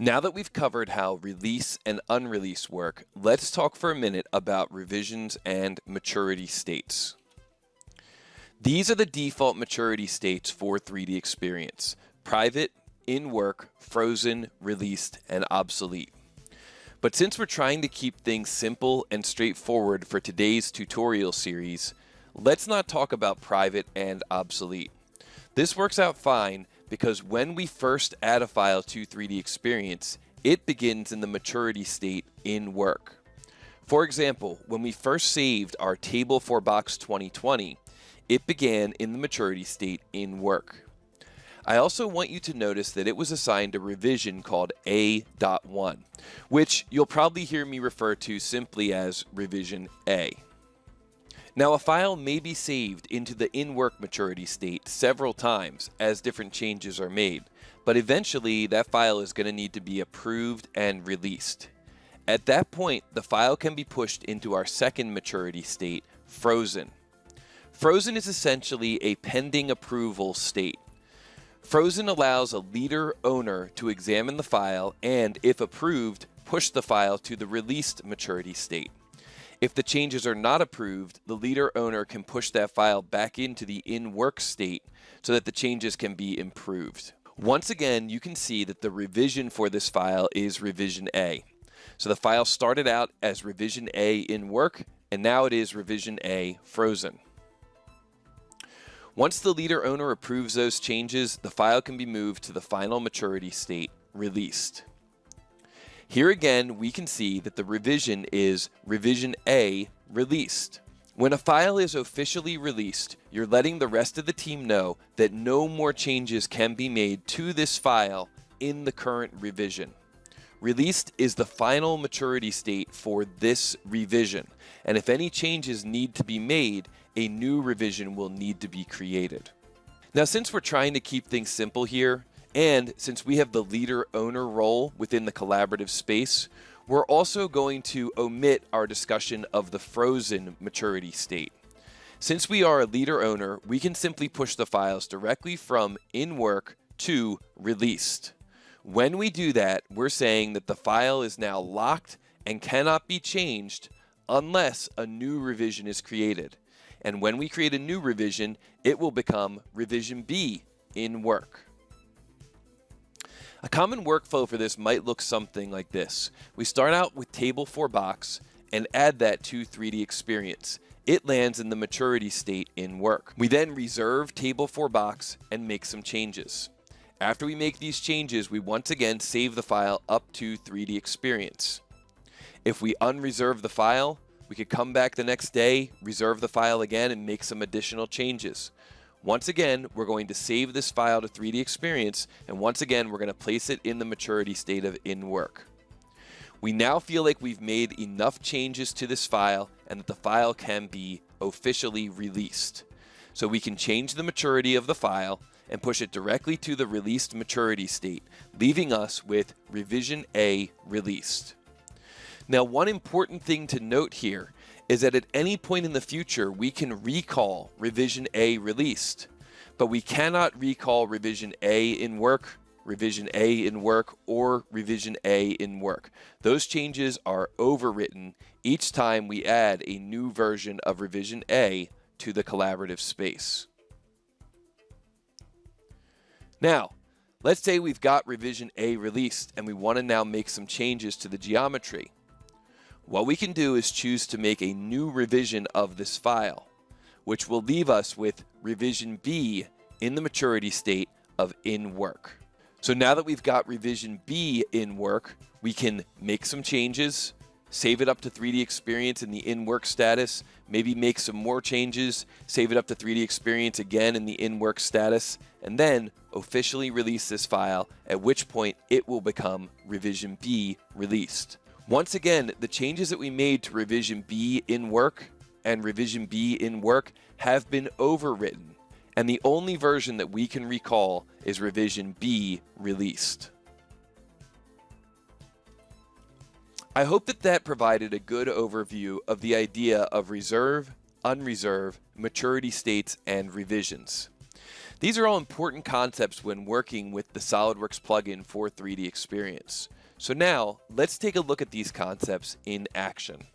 Now that we've covered how release and unrelease work, let's talk for a minute about revisions and maturity states. These are the default maturity states for 3DEXPERIENCE: private, in work, frozen, released, and obsolete. But since we're trying to keep things simple and straightforward for today's tutorial series, let's not talk about private and obsolete. This works out fine because when we first add a file to 3DEXPERIENCE, it begins in the maturity state in work. For example, when we first saved our Table for Box 2020, it began in the maturity state in work. I also want you to notice that it was assigned a revision called A.1, which you'll probably hear me refer to simply as revision A. Now, a file may be saved into the in-work maturity state several times as different changes are made, but eventually that file is going to need to be approved and released. At that point, the file can be pushed into our second maturity state, frozen. Frozen is essentially a pending approval state. Frozen allows a leader owner to examine the file and, if approved, push the file to the released maturity state. If the changes are not approved, the leader owner can push that file back into the in-work state so that the changes can be improved. Once again, you can see that the revision for this file is revision A. So the file started out as revision A in work, and now it is revision A frozen. Once the leader owner approves those changes, the file can be moved to the final maturity state, released. Here again, we can see that the revision is revision A released. When a file is officially released, you're letting the rest of the team know that no more changes can be made to this file in the current revision. Released is the final maturity state for this revision, and if any changes need to be made, a new revision will need to be created. Now, since we're trying to keep things simple here, and since we have the leader-owner role within the collaborative space, we're also going to omit our discussion of the frozen maturity state. Since we are a leader-owner, we can simply push the files directly from in work to released. When we do that, we're saying that the file is now locked and cannot be changed unless a new revision is created. And when we create a new revision, it will become revision B in work. A common workflow for this might look something like this. We start out with Table for Box and add that to 3DEXPERIENCE. It lands in the maturity state in work. We then reserve Table for Box and make some changes. After we make these changes, we once again save the file up to 3DEXPERIENCE. If we unreserve the file, we could come back the next day, reserve the file again, and make some additional changes. Once again, we're going to save this file to 3DEXPERIENCE, and once again, we're going to place it in the maturity state of in work. We now feel like we've made enough changes to this file and that the file can be officially released. So we can change the maturity of the file and push it directly to the released maturity state, leaving us with revision A released. Now, one important thing to note here is that at any point in the future, we can recall revision A released, but we cannot recall revision A in work, revision A in work, or revision A in work. Those changes are overwritten each time we add a new version of revision A to the collaborative space. Now, let's say we've got revision A released and we want to now make some changes to the geometry. What we can do is choose to make a new revision of this file, which will leave us with revision B in the maturity state of in work. So now that we've got revision B in work, we can make some changes, save it up to 3DEXPERIENCE in the in work status, maybe make some more changes, save it up to 3DEXPERIENCE again in the in work status, and then officially release this file, at which point it will become revision B released. Once again, the changes that we made to revision B in work and revision B in work have been overwritten, and the only version that we can recall is revision B released. I hope that provided a good overview of the idea of reserve, unreserve, maturity states, and revisions. These are all important concepts when working with the SOLIDWORKS plugin for 3D Experience. So now, let's take a look at these concepts in action.